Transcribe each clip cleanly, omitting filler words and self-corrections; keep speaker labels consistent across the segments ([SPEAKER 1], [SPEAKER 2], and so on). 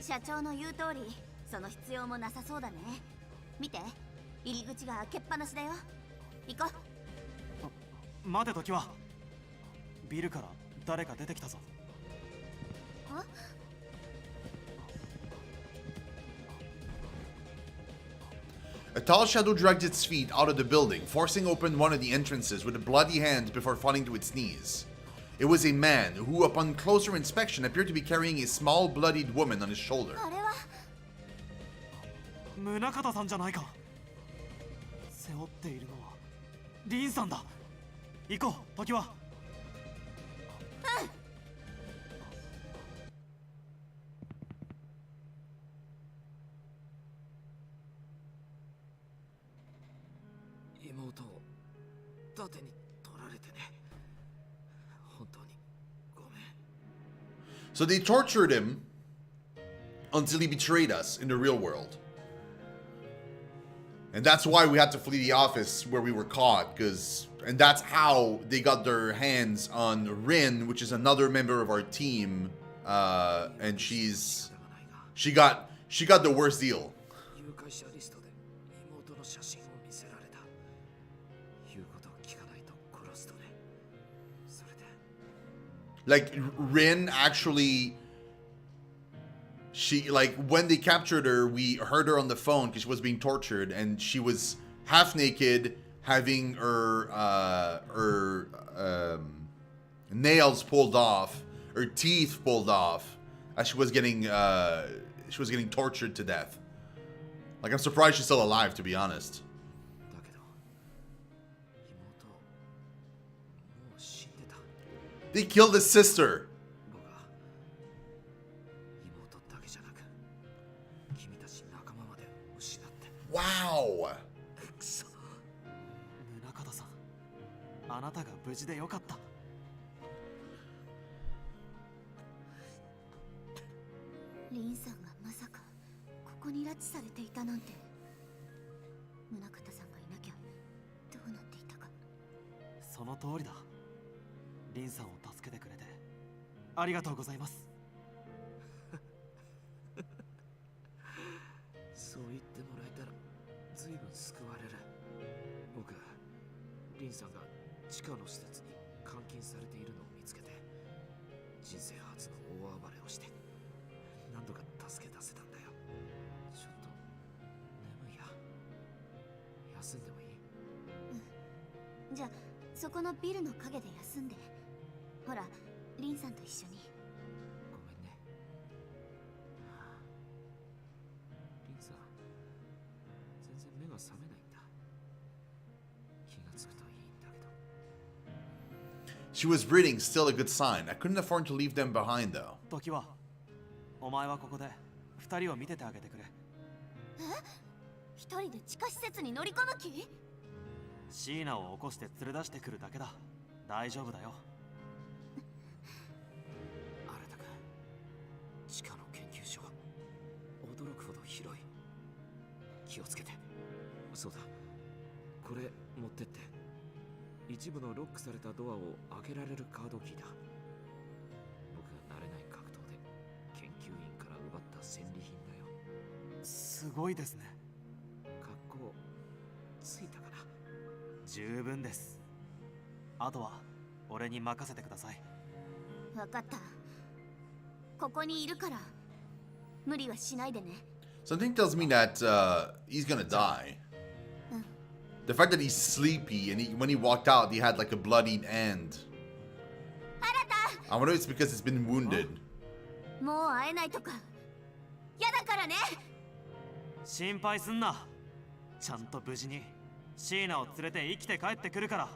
[SPEAKER 1] 社長の言う通り、その必要もなさそうだね。見て、入り口が開けっぱなしだよ。行こう。
[SPEAKER 2] 待て時は。ビルから誰か出てきたぞ。
[SPEAKER 1] あ
[SPEAKER 3] ？A tall shadow dragged its feet out of the building, forcing open one of the entrances with a bloody hand before falling to its knees. It was a man who, upon closer inspection, appeared to be carrying a small, bloodied woman on his shoulder.
[SPEAKER 1] あれは
[SPEAKER 2] 宗像さんじゃないか。背負っているのはリンさんだ。行こう時は。
[SPEAKER 4] 妹を盾に取られてね。本当にごめん。
[SPEAKER 3] So they tortured him until he betrayed us in the real world. And that's why we had to flee the office where we were caught, and that's how they got their hands on Rin, which is another member of our team, and she got the worst deal.
[SPEAKER 4] 誘拐者リストで妹の写真を見せられた。言うことを聞かないと殺すとね。それで
[SPEAKER 3] Like Rin actually, when they captured her, we heard her on the phone because she was being tortured, and she was half naked, having her nails pulled off, her teeth pulled off, as she was getting tortured to death. Like, I'm surprised she's still alive, to be honest.
[SPEAKER 4] だけど妹もう死んでた。
[SPEAKER 3] They killed his sister.
[SPEAKER 4] 僕は妹だけじゃなく君たち仲間まで失って。
[SPEAKER 3] Wow.
[SPEAKER 4] くそ。
[SPEAKER 2] 宗像さん、あなたが無事でよかった。
[SPEAKER 1] リンさんがまさかここに拉致されていたなんて。宗像さんがいなきゃどうなっていたか。
[SPEAKER 2] その通りだ。リンさんを助けてくれてありがとうございます。
[SPEAKER 4] そう言ってもらえたら随分救われる。僕、リンさんが地下の施設に監禁されているのを見つけて、人生初の大暴れをして何度か助け出せたんだよ。ちょっと眠いや。休んでもいい？
[SPEAKER 1] じゃあそこのビルの陰で休んで。ほら、リンさんと一緒に。
[SPEAKER 4] ごめんね。リンさん、全然目が覚めないんだ。気がつくといいんだけど。
[SPEAKER 3] She was breathing, still a good sign. I couldn't afford to leave them behind, though.
[SPEAKER 2] 時は、お前はここで二人を見ててあげてくれ。
[SPEAKER 1] 一人で地下施設に乗り込む気？
[SPEAKER 2] シーナを起こして連れ出してくるだけだ。大丈夫だよ。
[SPEAKER 4] 新たく地下の研究所は驚くほど広い。気をつけて。そうだ、これ持ってって。一部のロックされたドアを開けられるカードキーだ。僕が慣れない格闘で研究員から奪った戦利品だよ。
[SPEAKER 2] すごいですね。
[SPEAKER 4] 格好ついたかな？
[SPEAKER 2] 十分です。あとは俺に任せてください。
[SPEAKER 1] わかった。ここにいるから無理はしないでね。
[SPEAKER 3] Something tells me that he's gonna die. The fact that he's sleepy and when he walked out, he had like a bloodied hand. I wonder if it's because it's been wounded.
[SPEAKER 1] もう会えないとかやだからね。
[SPEAKER 2] 心配すんな。ちゃんと無事にシーナを連れて生きて帰ってくるから。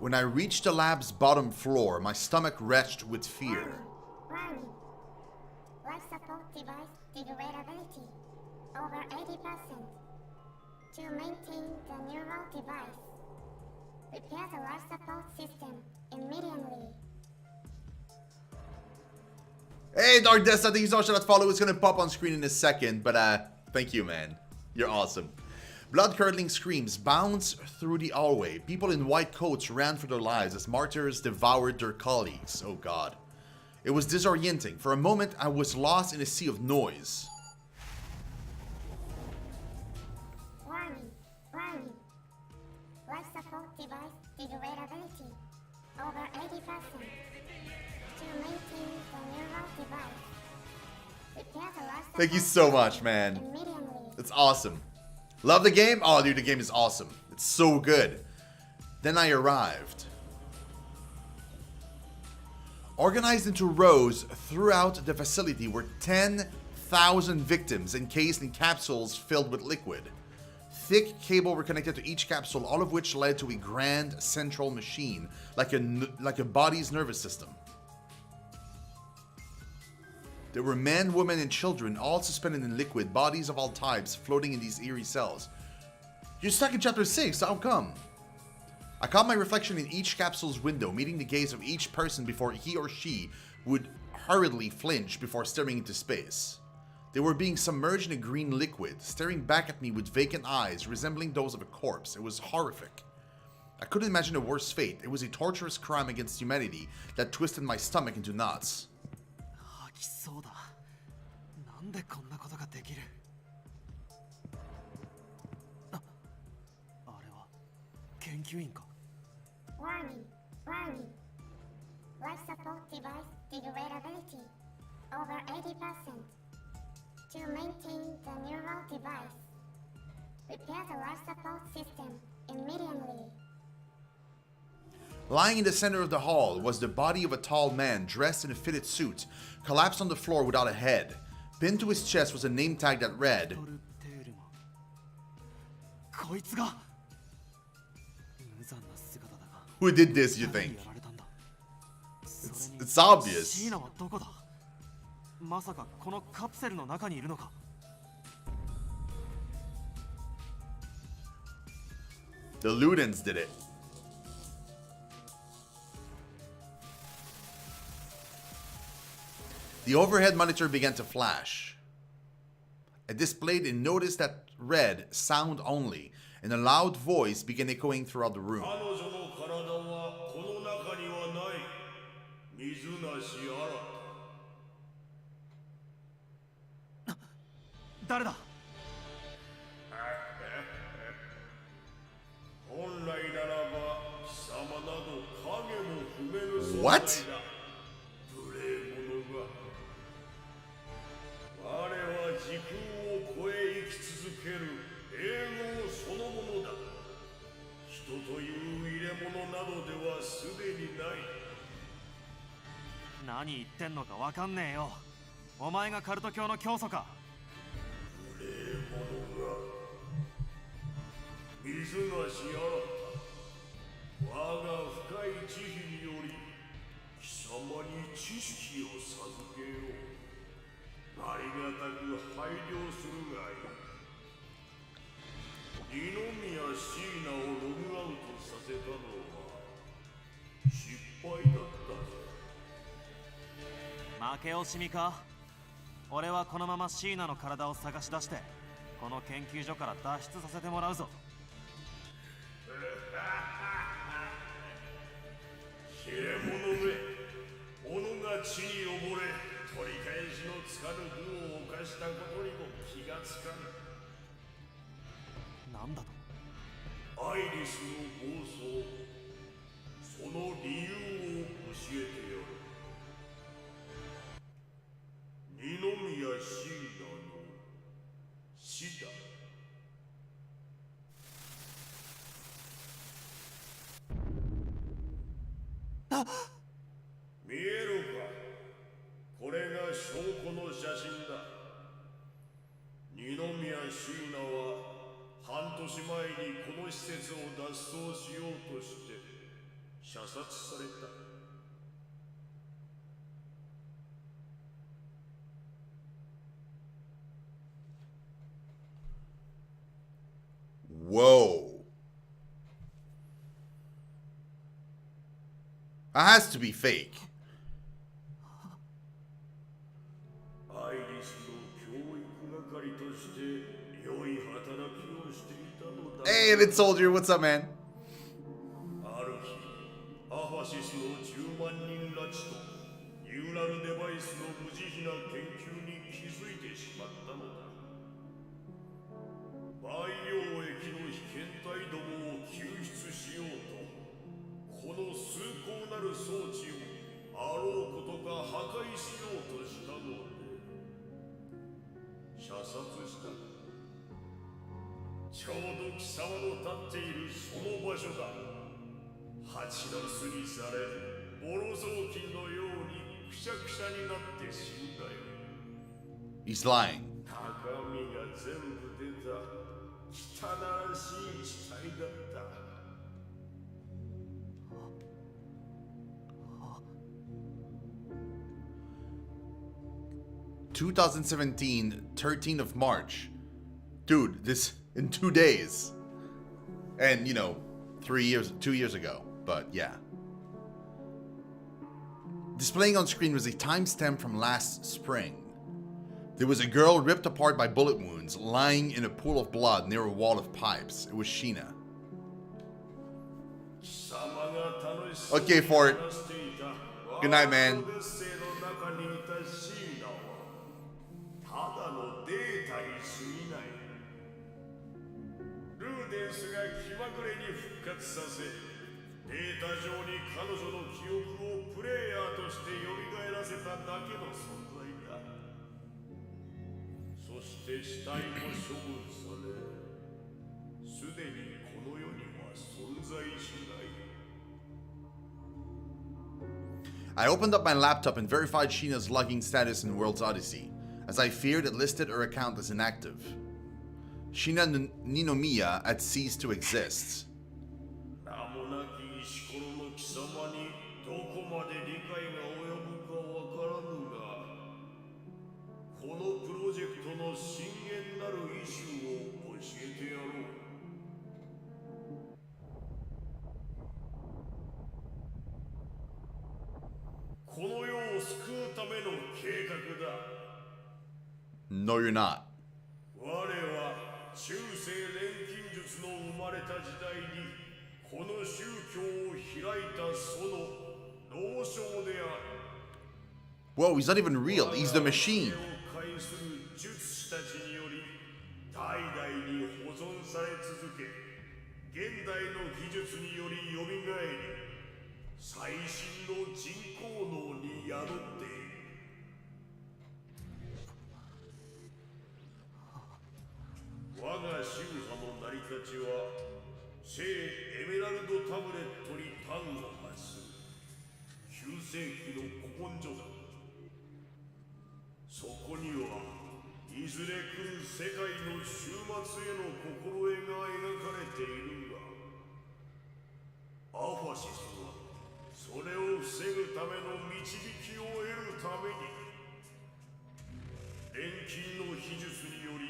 [SPEAKER 3] When I reached the lab's bottom floor, my stomach retched with fear.
[SPEAKER 5] Warning. Life support device degradability over 80%. To maintain the neural device, repair the life support system immediately.
[SPEAKER 3] Hey, Dark Death, I think you saw that follow. It's gonna pop on screen in a second, but thank you, man. You're awesome. Blood-curdling screams bounced through the hallway. People in white coats ran for their lives as martyrs devoured their colleagues. Oh god. It was disorienting. For a moment, I was lost in a sea of noise.
[SPEAKER 5] Warning, warning. Life support device degradability over 80%. To maintain the neural device, repair the life
[SPEAKER 3] Thank you
[SPEAKER 5] support
[SPEAKER 3] so much, man.
[SPEAKER 5] immediately.
[SPEAKER 3] It's awesome. Love the game? Oh, dude, the game is awesome. It's so good. Then I arrived. Organized into rows throughout the facility were 10,000 victims encased in capsules filled with liquid. Thick cable were connected to each capsule, all of which led to a grand central machine, like a body's nervous system. There were men, women, and children, all suspended in liquid, bodies of all types floating in these eerie cells. You're stuck in chapter 6, how come? I caught my reflection in each capsule's window, meeting the gaze of each person before he or she would hurriedly flinch before staring into space. They were being submerged in a green liquid, staring back at me with vacant eyes, resembling those of a corpse. It was horrific. I couldn't imagine a worse fate. It was a torturous crime against humanity that twisted my stomach into knots.
[SPEAKER 2] 吐きそうだ。なんでこんなことができる。あれは研究員か。
[SPEAKER 5] Warning, warning. Life support device degradability over 80%. To maintain the neural device, repair the life support system immediately.
[SPEAKER 3] Lying in the center of the hall was the body of a tall man dressed in a fitted suit, collapsed on the floor without a head. Pinned to his chest was a name tag that read,
[SPEAKER 2] トルテールマン。こいつが。無残な姿だが。
[SPEAKER 3] Who did this, you
[SPEAKER 2] 誰
[SPEAKER 3] think?
[SPEAKER 2] にやられたんだ。
[SPEAKER 3] It's obvious.
[SPEAKER 2] シーナはどこだ。まさかこのカプセルの中にいるのか。
[SPEAKER 3] The Ludens did it. The overhead monitor began to flash. It displayed a notice that read sound only, and a loud voice began echoing throughout the room.
[SPEAKER 6] 彼女の体はこの中にはない。水なし新
[SPEAKER 2] 誰だ。
[SPEAKER 6] 本来ならば貴様など影も踏めぬ存在だ。
[SPEAKER 3] What?
[SPEAKER 6] 無礼者が。我は時空を超え生き続ける永劫そのものだ。人という入れ物などではすでにない。
[SPEAKER 2] 何言ってんのかわかんねえよ。お前がカルト教の教祖か。
[SPEAKER 6] 無礼者が。水がしあらた。我が深い慈悲により貴様に知識を授けよう。ありがたく配慮するがいい。二宮椎名をログアウトさせたのは失敗だったぞ。
[SPEAKER 2] 負け惜しみか。俺はこのままシーナの体を探し出してこの研究所から脱出させてもらうぞ。
[SPEAKER 6] 切れ者め、己が地に溺れ取り返しのつかぬ愚を犯したことにも気がつかぬ。
[SPEAKER 2] なんだと。
[SPEAKER 6] アイリスの暴走、その理由を教えてやる。二宮椎名の死だ。見えるか。これが証拠の写真だ。二宮椎名は半年前にこの施設を脱走しようとして射殺された。
[SPEAKER 3] Whoa. That has to be fake.
[SPEAKER 6] アイリスの教育係として良い働きをしていたのだ。
[SPEAKER 3] Hey, Lit Soldier, what's up, man?
[SPEAKER 6] ある日、アファシスの10万人拉致とニューラルデバイスの無慈悲な研究に気づいてしまったのだ。培養液の被験体どもを救出しようと、この崇高なる装置をあろうことか破壊しようとしたので射殺した。ちょうど貴様の立っているその場所だ。蜂の巣にされボロ雑巾のようにくしゃくしゃになって死んだよ。
[SPEAKER 3] He's lying.
[SPEAKER 6] 中身が全部出た汚らしい死体だった。
[SPEAKER 3] 2017, 13th of March. Dude, this in 2 days. And, 2 years ago. But yeah. Displaying on screen was a timestamp from last spring. There was a girl ripped apart by bullet wounds, lying in a pool of blood near a wall of pipes. It was Shina. Okay, Fort. Good night, man. ただのデータに過ぎない。ルーデンスが気まぐれに復活させ、データ上に彼女の記憶をプレイヤーとして蘇らせただけの存在だ。そして死体も処分され、すでにこの世には存在しない。 I opened up my laptop and verified Shina's logging status in World's Odyssey. As I feared, it listed her account as inactive. Shina Ninomiya had ceased to exist. No, you're not.
[SPEAKER 6] 我は中世錬金術の生まれた時代にこの宗教を開いたその老将である。
[SPEAKER 3] Whoa, he's not even real. He's the machine.
[SPEAKER 6] 我が介する術師たちにより代々に保存され続け、現代の技術により蘇り最新の人工脳に宿っている。 我が宗派の成り立ちは聖エメラルドタブレットに端を発する9世紀の古文書だ。そこにはいずれ来る世界の終末への心得が描かれているが、アファシスはそれを防ぐための導きを得るために錬金の秘術により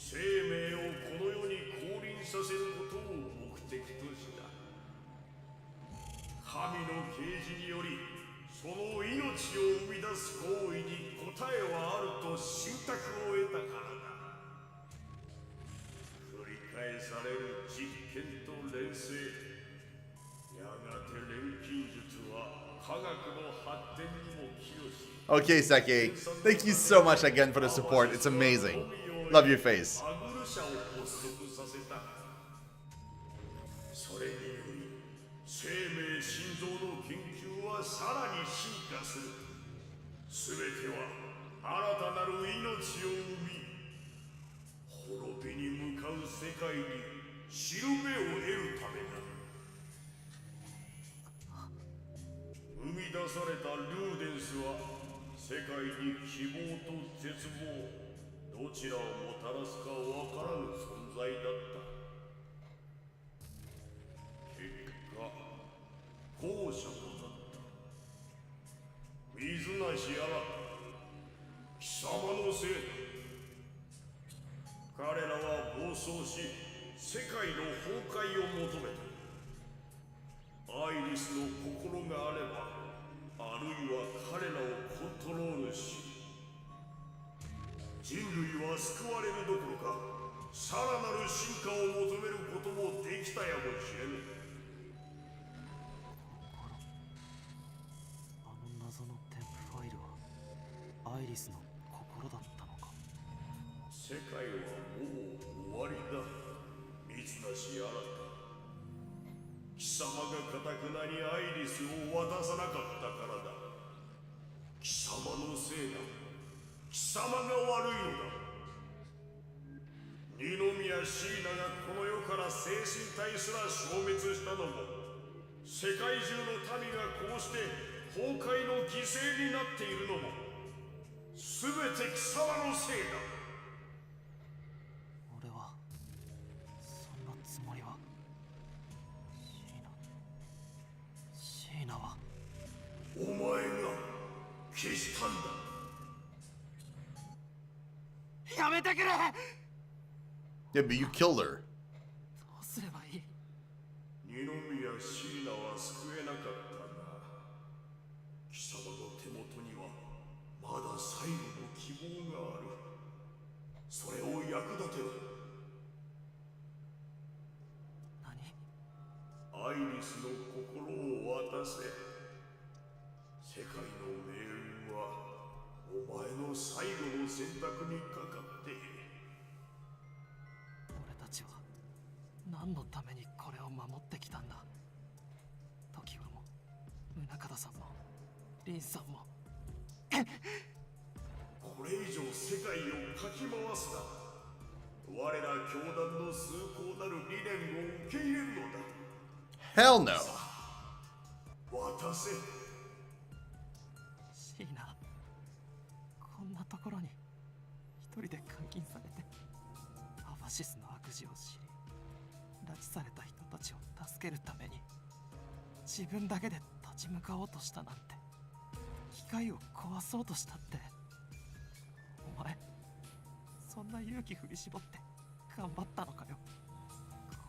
[SPEAKER 6] 生命をこの世に降臨させることを目的とした。神の啓示によりその命を生み出す行為に答えはあると信託を得たからだ。繰り返される実験と錬成、やがて錬金術は科学の発展にも寄与し。
[SPEAKER 3] Okay, Seke. Thank you so much again for the support. It's amazing. Love your face.
[SPEAKER 6] それにより生命心臓の研究はさらに進化する。すべては新たなる命を生み、滅びに向かう世界にしるべを得るためだ。生み出されたルーデンスは世界に希望と絶望どちらをもたらすかわからぬ存在だった。結果後者となった。水なしあら貴様のせいだ。彼らは暴走し世界の崩壊を求めた。アイリスの心があれば、あるいは彼らをコントロールし、人類はは救われるどころか、さらなる進化を求めることもできたやもしれぬ。
[SPEAKER 2] あの謎の添付ファイルはアイリスの心だったのか。
[SPEAKER 6] 世界はもう終わりだ、三つなし新た。貴様がかたくなにアイリスを渡さなかったからだ。貴様のせいだ。貴様が悪いのだ。二宮椎名がこの世から精神体すら消滅したのも、世界中の民がこうして崩壊の犠牲になっているのも、全て貴様のせいだ。
[SPEAKER 2] 俺はそんなつもりは。シーナは
[SPEAKER 6] お前が消したんだ。
[SPEAKER 2] やめてくれ。
[SPEAKER 3] Yeah, but you killed her.
[SPEAKER 2] どうすればいい。
[SPEAKER 6] 二宮椎名は救えなかったが、貴様の手元にはまだ最後の希望がある。それを役立てろ。
[SPEAKER 2] 何。
[SPEAKER 6] アイリスの心を渡せ。世界の命運はお前の最後の選択にかかっている。
[SPEAKER 2] 俺たちは何のためにこれを守ってきたんだ。時はも宗像さんも凛さんも。
[SPEAKER 6] これ以上世界をかき回すな。我ら教団の崇高なる理念を受け入れるのだ。
[SPEAKER 3] Hell no.
[SPEAKER 6] 渡せ。
[SPEAKER 2] シーナ、こんなところに一人で監禁されて、アファシスの悪事を知り、拉致された人たちを助けるために自分だけで立ち向かおうとしたなんて、機械を壊そうとしたって。お前そんな勇気振り絞って頑張ったのかよ。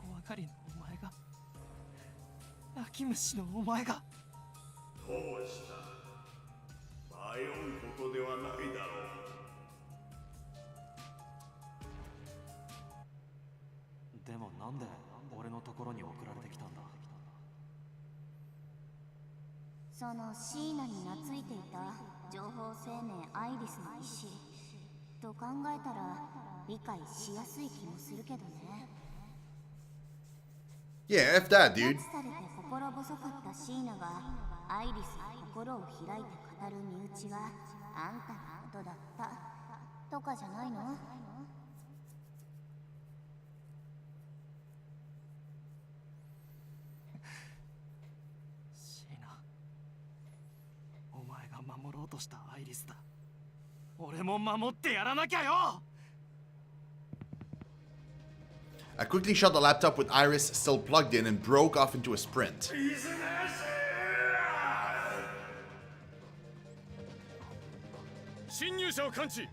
[SPEAKER 2] 怖がりのお前が、泣き虫のお前が。
[SPEAKER 6] どうした。迷うことではないだろ
[SPEAKER 2] う。でもなんで俺のところに送られてきたんだ。
[SPEAKER 1] そのシーナに懐いていた情報生命アイリスの意志と考えたら理解しやすい気もするけどね。
[SPEAKER 3] Yeah, F that,
[SPEAKER 1] 拉
[SPEAKER 3] dude.
[SPEAKER 1] 致されて心細かったシーナがアイリスに心を開いて語る身内はあんたのことだったとかじゃないの？
[SPEAKER 2] シーナ、お前が守ろうとしたアイリスだ。俺も守ってやらなきゃよ。
[SPEAKER 3] I quickly shut the laptop with Iris still plugged in and broke off into a sprint.
[SPEAKER 7] 侵入者を感知。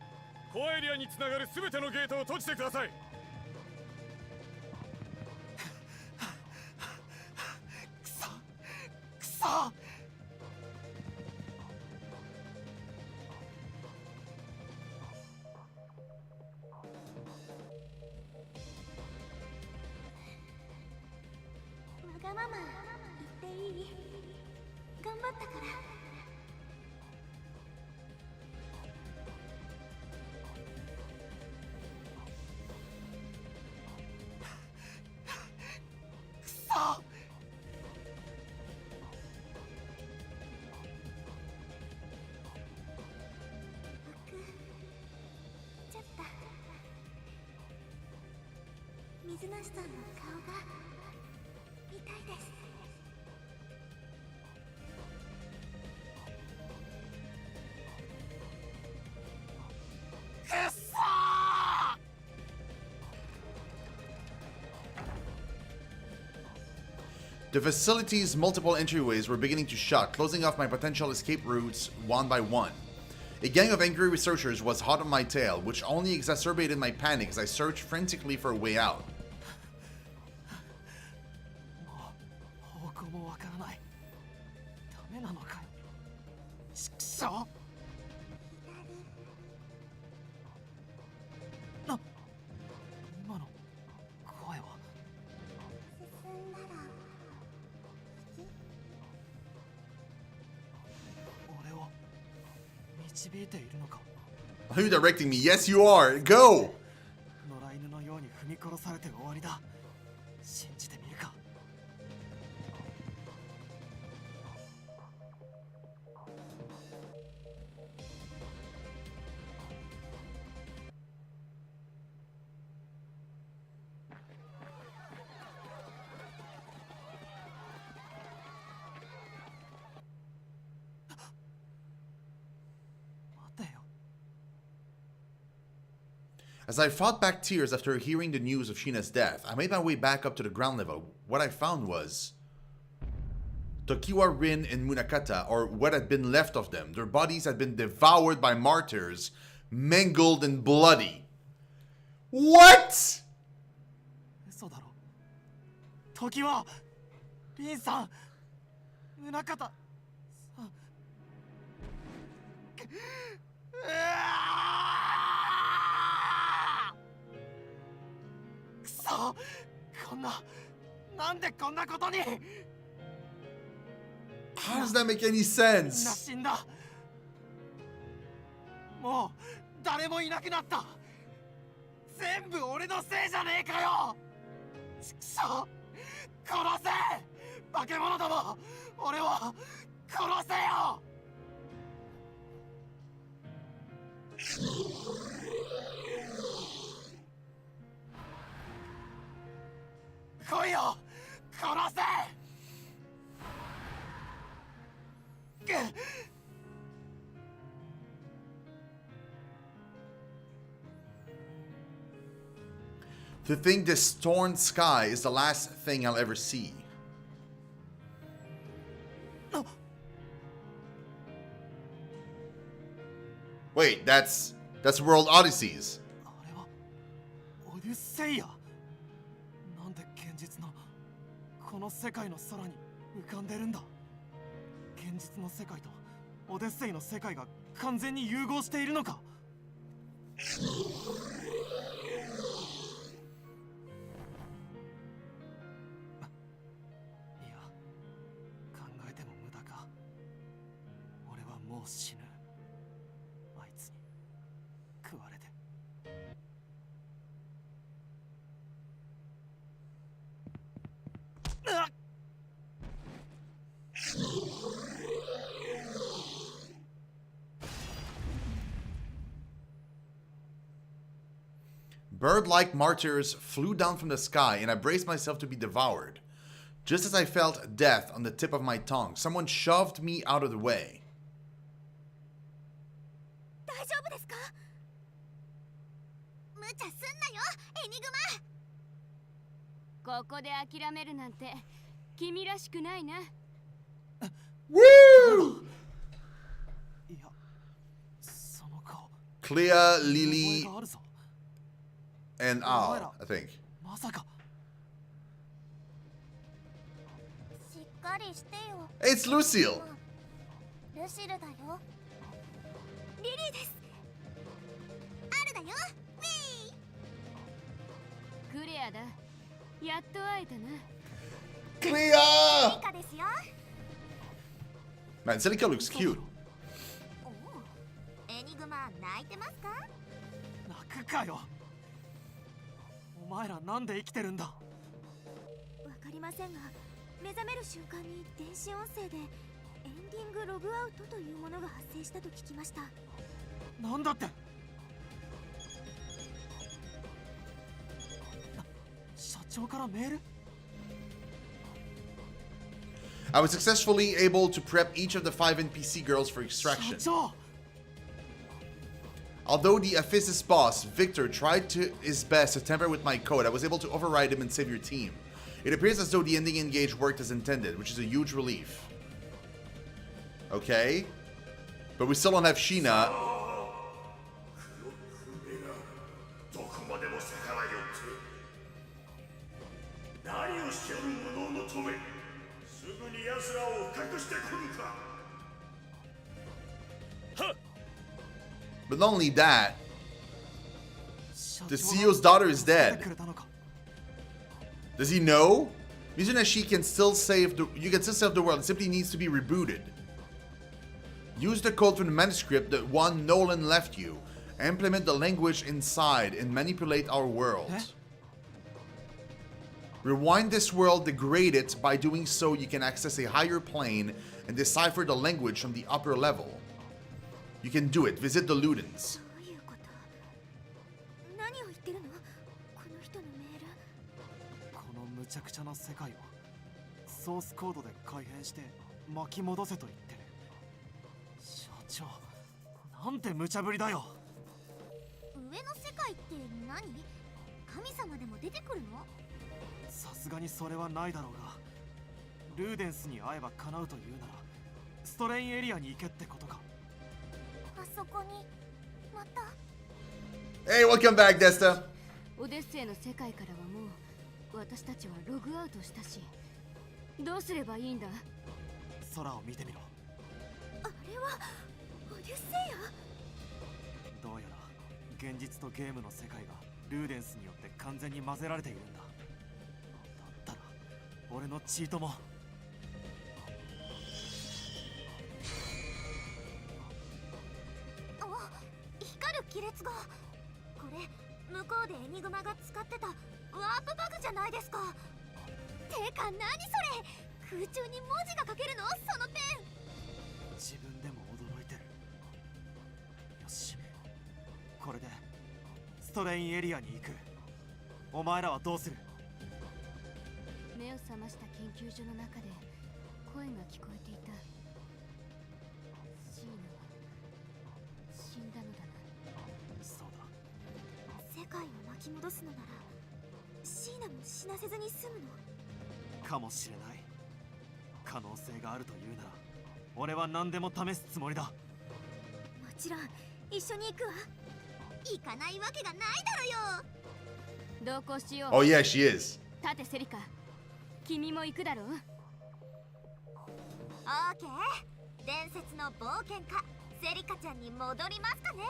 [SPEAKER 7] コアエリアにつながる全てのゲートを閉じてください。
[SPEAKER 2] くそくそ。
[SPEAKER 1] わがまま言っていい？頑張ったから。ちゃった。水無さんの顔が痛いです。
[SPEAKER 2] くっそー。
[SPEAKER 3] The facility's multiple entryways were beginning to shut, closing off my potential escape routes one by one. A gang of angry researchers was hot on my tail, which only exacerbated my panic as I searched frantically for a way out.
[SPEAKER 2] もう方向もわからない。ダメなのかよ。ちくしょう。導いているのか。
[SPEAKER 3] Are you directing me? Yes, you are. Go!
[SPEAKER 2] 野良犬のように踏み殺されて終わりだ。信じてみるか。待てよ。
[SPEAKER 3] As I fought back tears after hearing the news of Shina's death, I made my way back up to the ground level. What I found was Tokiwa, Rin, and Munakata, or what had been left of them. Their bodies had been devoured by martyrs, mangled and bloody. What?!
[SPEAKER 2] 嘘だろ。時はリンさん、宗方さん。くそ、なんでこんなことに。
[SPEAKER 3] How does that make any
[SPEAKER 2] みんな
[SPEAKER 3] sense?
[SPEAKER 2] 死んだ。もう誰もいなくなった。全部俺のせいじゃねえかよ。ちくしょう、殺せ、化け物ども、俺を殺せよ。来いよ、殺せ。
[SPEAKER 3] To think this torn sky is the last thing I'll ever see. Wait, that's World Odysseys.
[SPEAKER 2] あれはオデュッセイア。なんで現実のこの世界の空に浮かんでるんだ。現実の世界とオデッセイの世界が完全に融合しているのか。いや、考えても無駄か。俺はもう死ぬ。あいつに食われて。うっ。
[SPEAKER 3] Bird-like martyrs flew down from the sky, and I braced myself to be devoured. Just as I felt death on the tip of my tongue, someone shoved me out of the way.
[SPEAKER 1] 大丈夫ですか？無茶すんなよ、エニグマ。ここで諦めるなんて君らしくないな。
[SPEAKER 3] Woo!
[SPEAKER 2] いや、その顔。
[SPEAKER 3] Clea,
[SPEAKER 2] 覚え
[SPEAKER 3] Lily,
[SPEAKER 2] があるぞ。
[SPEAKER 3] and Al, I think.
[SPEAKER 2] まさか。
[SPEAKER 1] しっかりしてよ。
[SPEAKER 3] It's Lucille!
[SPEAKER 1] ルシルだよ。リリーです。アルだよ。ウィー。クレアだ。やっと会えたな。
[SPEAKER 3] Clea!
[SPEAKER 1] リカですよ。
[SPEAKER 3] Man, Celica looks cute.
[SPEAKER 1] おお、エニグマ泣いてますか？
[SPEAKER 2] 泣くかよ。お前らなんで生きてるんだ。
[SPEAKER 1] わかりませんが、目覚める瞬間に電子音声でエンディングログアウトというものが発生したと聞きました。
[SPEAKER 2] なんだって。社長からメール。
[SPEAKER 3] I was successfully able to prep each of the 5 NPC girls for
[SPEAKER 2] 社
[SPEAKER 3] extraction.
[SPEAKER 2] 長。
[SPEAKER 3] Although the Aphysis boss, Victor, tried his best to tamper with my code, I was able to override him and save your team. It appears as though the ending engage worked as intended, which is a huge relief. Okay. But we still don't have Shina.
[SPEAKER 6] どこまでも逆らいよって何をしておる無能の止めすぐに奴らを隠してくるか
[SPEAKER 3] But not only that,
[SPEAKER 2] 社
[SPEAKER 3] the
[SPEAKER 2] 長が
[SPEAKER 3] CEO's daughter is
[SPEAKER 2] 助け
[SPEAKER 3] dead.
[SPEAKER 2] てくれたのか。
[SPEAKER 3] Does he know? Mizunashi can still save you can still save the world. It simply needs to be rebooted. Use the code from the manuscript that one Nolan left you. Implement the language inside and manipulate our world. Rewind this world, degrade it. By doing so, you can access a higher plane and decipher the language from the upper level. You can do it. Visit the Ludens.
[SPEAKER 1] どういうこと？何を言ってるの？この人のメール。
[SPEAKER 2] この無茶苦茶な世界をソースコードで改変して巻き戻せと言ってる。社長、なんて無茶ぶりだよ。
[SPEAKER 1] 上の世界って何？神様でも出てくるの？
[SPEAKER 2] さすがにそれはないだろうが、ルーデンスに会えば叶うというならストレインエリアに行けってことか。
[SPEAKER 1] あそこにまた。
[SPEAKER 3] Hey, welcome back, Desta.
[SPEAKER 1] オデッセイの世界からはもう私たちはログアウトしたし、どうすればいいんだ？
[SPEAKER 2] 空を見てみろ。
[SPEAKER 1] あれはオデッセイや。
[SPEAKER 2] どうやら現実とゲームの世界がルーデンスによって完全に混ぜられているんだ。だったら俺のチートも。
[SPEAKER 1] あ、光る亀裂が。これ向こうでエニグマが使ってたワープバグじゃないですか。てか何それ、空中に文字が書けるの？そのペン。
[SPEAKER 2] 自分でも驚いてる。よし、これでストレインエリアに行く。お前らはどうする？
[SPEAKER 1] 目を覚ました研究所の中で声が聞こえていた。シーナは死んだのだな。
[SPEAKER 2] そうだ。
[SPEAKER 1] 世界を巻き戻すのならシーナも死なせずに済むの？
[SPEAKER 2] かもしれない。可能性があるというなら俺は何でも試すつもりだ。
[SPEAKER 1] もちろん一緒に行くわ。行かないわけがないだろよ。同行しよう。
[SPEAKER 3] Oh, yeah, she is.
[SPEAKER 1] 立てセリカ、君も行くだろう。オーケー、伝説の冒険家セリカちゃんに戻りますかね。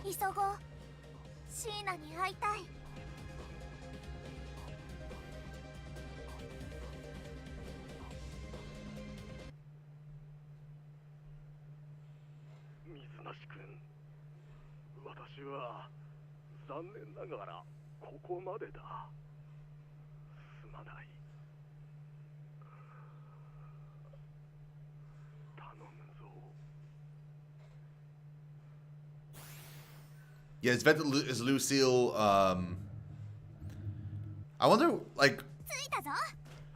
[SPEAKER 1] 急ごう。シーナに会いたい。
[SPEAKER 7] 水無し君、私は残念ながらここまでだ。すまない。頼むぞ。
[SPEAKER 3] Yeah, it's Vet is Lucille. I wonder, like,
[SPEAKER 1] 着いたぞ。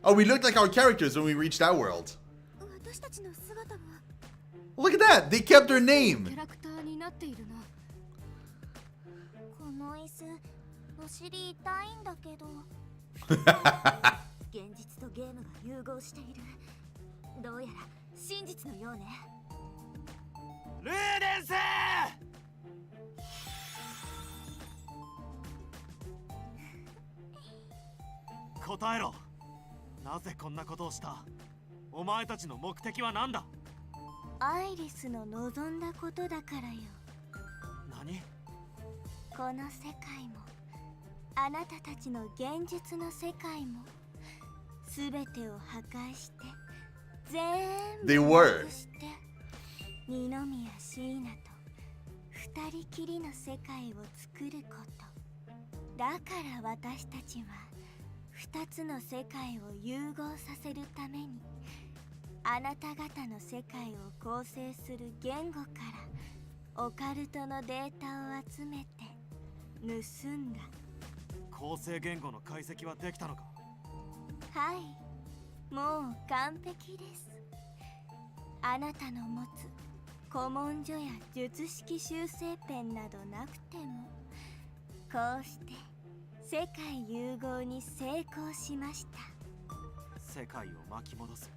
[SPEAKER 3] oh, we looked like our characters when we reached that world.
[SPEAKER 1] 私たちの姿が
[SPEAKER 3] Look at that! They kept their
[SPEAKER 1] キ
[SPEAKER 3] name.
[SPEAKER 1] ャラクターになっているな。この椅子、お尻痛いんだけど。現実とゲームが融合している。どうやら真実のようね。
[SPEAKER 2] ルーデンス！答えろ。なぜこんなことをした？お前たちの目的は何だ？
[SPEAKER 1] アイリスの望んだことだからよ。
[SPEAKER 2] 何？
[SPEAKER 1] この世界もあなたたちの現実の世界も全てを破壊して全
[SPEAKER 3] They
[SPEAKER 1] 部
[SPEAKER 3] were.
[SPEAKER 1] なくして二宮椎名と二人きりの世界を作ること。だから私たちは二つの世界を融合させるためにあなた方の世界を構成する言語からオカルトのデータを集めて盗んだ。
[SPEAKER 2] 構成言語の解析はできたのか？
[SPEAKER 1] はい、もう完璧です。あなたの持つ古文書や術式修正ペンなどなくてもこうして世界融合に成功しました。
[SPEAKER 2] 世界を巻き戻す。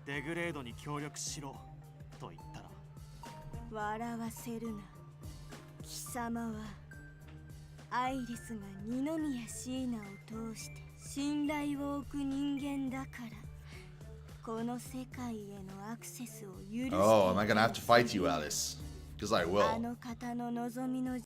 [SPEAKER 2] デグレードに協力しろと言ったら
[SPEAKER 1] 笑わせるな。貴様はアイリスが二宮椎名を通して信頼を置く人間だからこの世界へのアクセスを許して。
[SPEAKER 3] Oh, am I gonna have to fight you, Alice? Because I will.
[SPEAKER 1] あの方の望みの